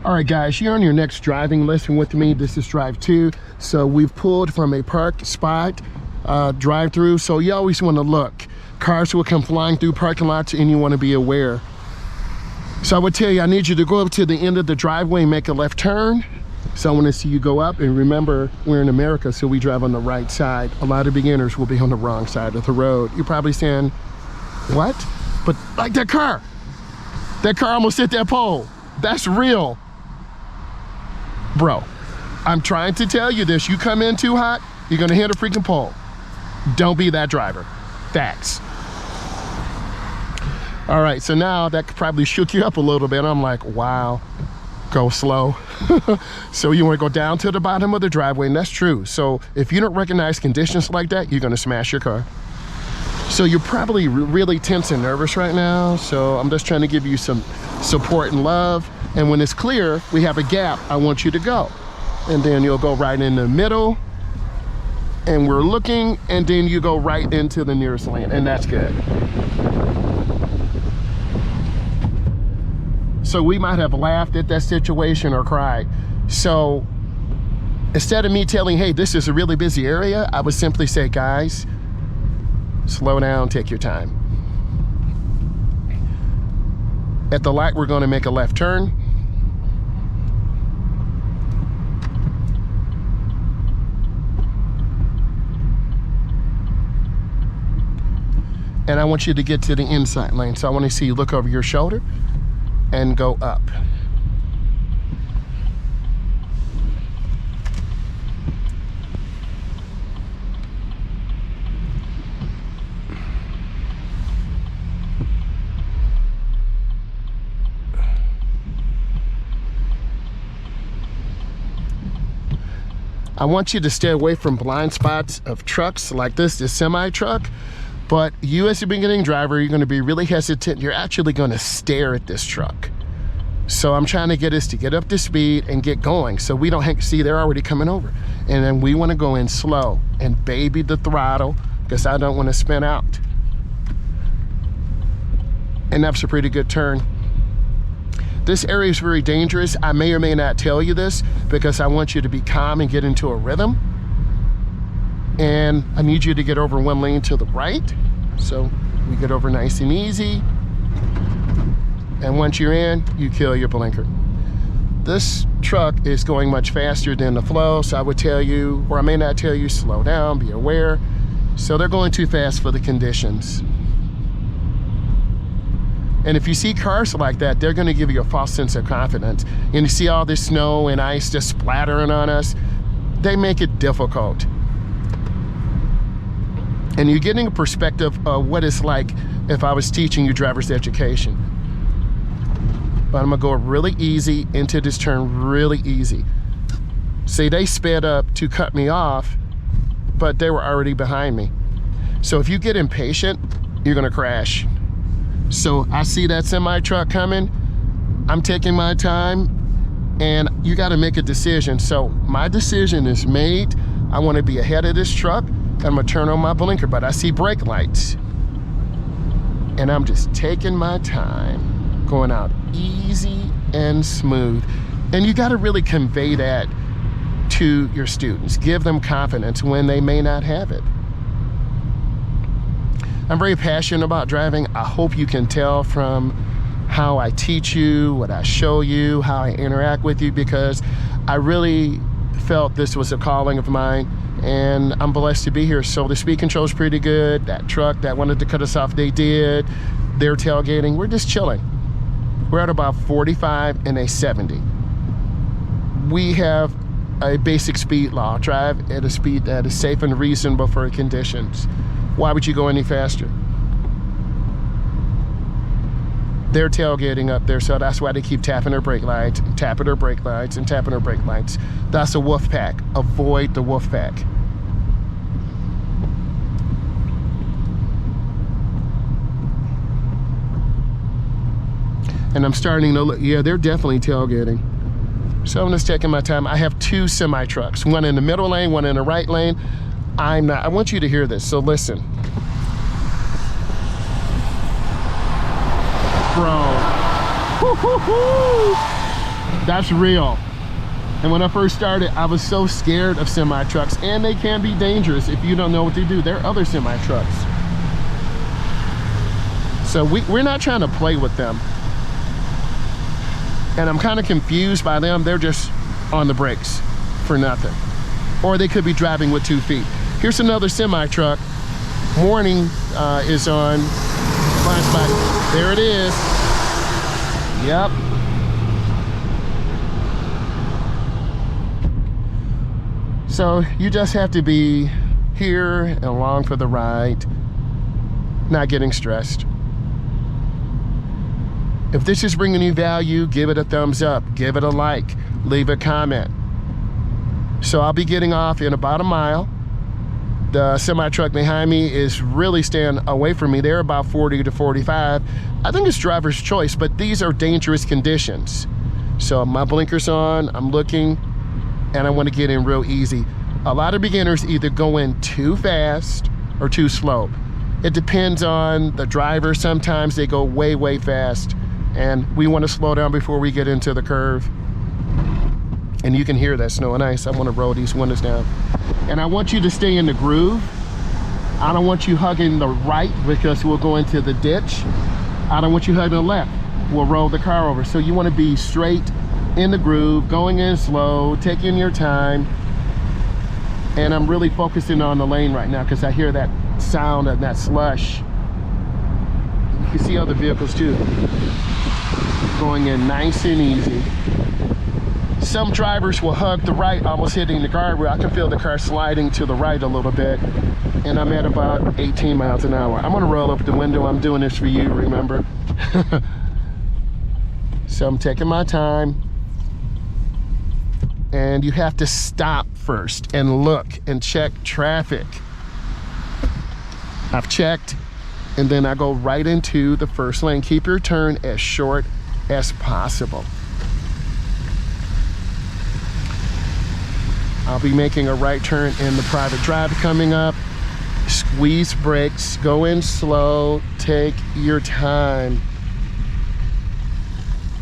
All right, guys, you're on your next driving lesson with me. This is drive 2. So we've pulled from a park spot, drive through. So you always want to look. Cars will come flying through parking lots and you want to be aware. So I would tell you, I need you to go up to the end of the driveway and make a left turn. So I want to see you go up, and remember, we're in America, so we drive on the right side. A lot of beginners will be on the wrong side of the road. You're probably saying, what? But like that car almost hit that pole. That's real. Bro, I'm trying to tell you this. You come in too hot, you're gonna hit a freaking pole. Don't be that driver. Facts. All right, so now that probably shook you up a little bit. I'm like, wow, go slow. So you wanna go down to the bottom of the driveway, and that's true. So if you don't recognize conditions like that, you're gonna smash your car. So you're probably really tense and nervous right now. So I'm just trying to give you some support and love. And when it's clear, we have a gap, I want you to go. And then you'll go right in the middle, and we're looking, and then you go right into the nearest lane, and that's good. So we might have laughed at that situation or cried. So instead of me telling, hey, this is a really busy area, I would simply say, guys, slow down, take your time. At the light, we're gonna make a left turn. And I want you to get to the inside lane. So I want to see you look over your shoulder and go up. I want you to stay away from blind spots of trucks like this semi truck. But you as a beginning driver, you're gonna be really hesitant. You're actually gonna stare at this truck. So I'm trying to get us to get up to speed and get going so we don't see they're already coming over. And then we wanna go in slow and baby the throttle because I don't wanna spin out. And that's a pretty good turn. This area is very dangerous. I may or may not tell you this because I want you to be calm and get into a rhythm. And I need you to get over one lane to the right. So we get over nice and easy. And once you're in, you kill your blinker. This truck is going much faster than the flow, so I would tell you, or I may not tell you, slow down, be aware. So they're going too fast for the conditions. And if you see cars like that, they're gonna give you a false sense of confidence. And you see all this snow and ice just splattering on us, they make it difficult. And you're getting a perspective of what it's like if I was teaching you driver's education. But I'm gonna go really easy into this turn, really easy. See, they sped up to cut me off, but they were already behind me. So if you get impatient, you're gonna crash. So I see that semi truck coming, I'm taking my time, and you gotta make a decision. So my decision is made. I wanna be ahead of this truck. I'm gonna turn on my blinker, but I see brake lights. And I'm just taking my time, going out easy and smooth. And you gotta really convey that to your students. Give them confidence when they may not have it. I'm very passionate about driving. I hope you can tell from how I teach you, what I show you, how I interact with you, because I really felt this was a calling of mine. And I'm blessed to be here. So the speed control is pretty good. That truck that wanted to cut us off, they did. They're tailgating. We're just chilling. We're at about 45 and a 70. We have a basic speed law. Drive at a speed that is safe and reasonable for conditions. Why would you go any faster? They're tailgating up there, so that's why they keep tapping their brake lights, tapping their brake lights, and tapping their brake lights. That's a wolf pack. Avoid the wolf pack. And I'm starting to look, yeah, they're definitely tailgating. So I'm just taking my time. I have two semi trucks, one in the middle lane, one in the right lane. I want you to hear this, so listen. Bro. Woo-hoo-hoo. That's real. And when I first started, I was so scared of semi-trucks, and they can be dangerous if you don't know what to do. There are other semi-trucks. So we're not trying to play with them. And I'm kind of confused by them. They're just on the brakes for nothing. Or they could be driving with 2 feet. Here's another semi-truck. Warning is on. Blind spot. There it is. Yep. So you just have to be here and along for the ride, not getting stressed. If this is bringing you value, give it a thumbs up, give it a like, leave a comment. So I'll be getting off in about a mile. The semi-truck behind me is really staying away from me. They're about 40 to 45. I think it's driver's choice, but these are dangerous conditions. So my blinker's on, I'm looking, and I want to get in real easy. A lot of beginners either go in too fast or too slow. It depends on the driver. Sometimes they go way, way fast, and we want to slow down before we get into the curve. And you can hear that snow and ice. I want to roll these windows down. And I want you to stay in the groove. I don't want you hugging the right because we'll go into the ditch. I don't want you hugging the left. We'll roll the car over. So you want to be straight in the groove, going in slow, taking your time. And I'm really focusing on the lane right now because I hear that sound and that slush. You can see other vehicles too. Going in nice and easy. Some drivers will hug the right, almost hitting the guardrail. I can feel the car sliding to the right a little bit. And I'm at about 18 miles an hour. I'm gonna roll up the window. I'm doing this for you, remember? So I'm taking my time. And you have to stop first and look and check traffic. I've checked, and then I go right into the first lane. Keep your turn as short as possible. I'll be making a right turn in the private drive coming up. Squeeze brakes, go in slow, take your time.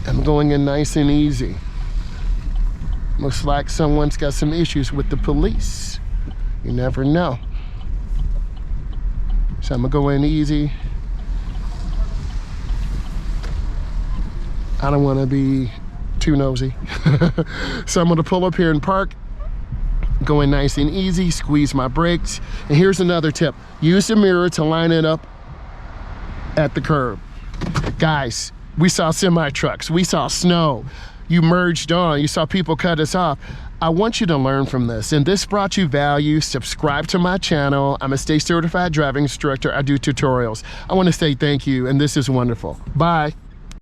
I'm going in nice and easy. Looks like someone's got some issues with the police. You never know. So I'm gonna go in easy. I don't wanna be too nosy. So I'm gonna pull up here and park. Going nice and easy, squeeze my brakes. And here's another tip. Use the mirror to line it up at the curb. Guys, we saw semi-trucks, we saw snow. You merged on, you saw people cut us off. I want you to learn from this. And this brought you value. Subscribe to my channel. I'm a state certified driving instructor. I do tutorials. I want to say thank you, and this is wonderful. Bye.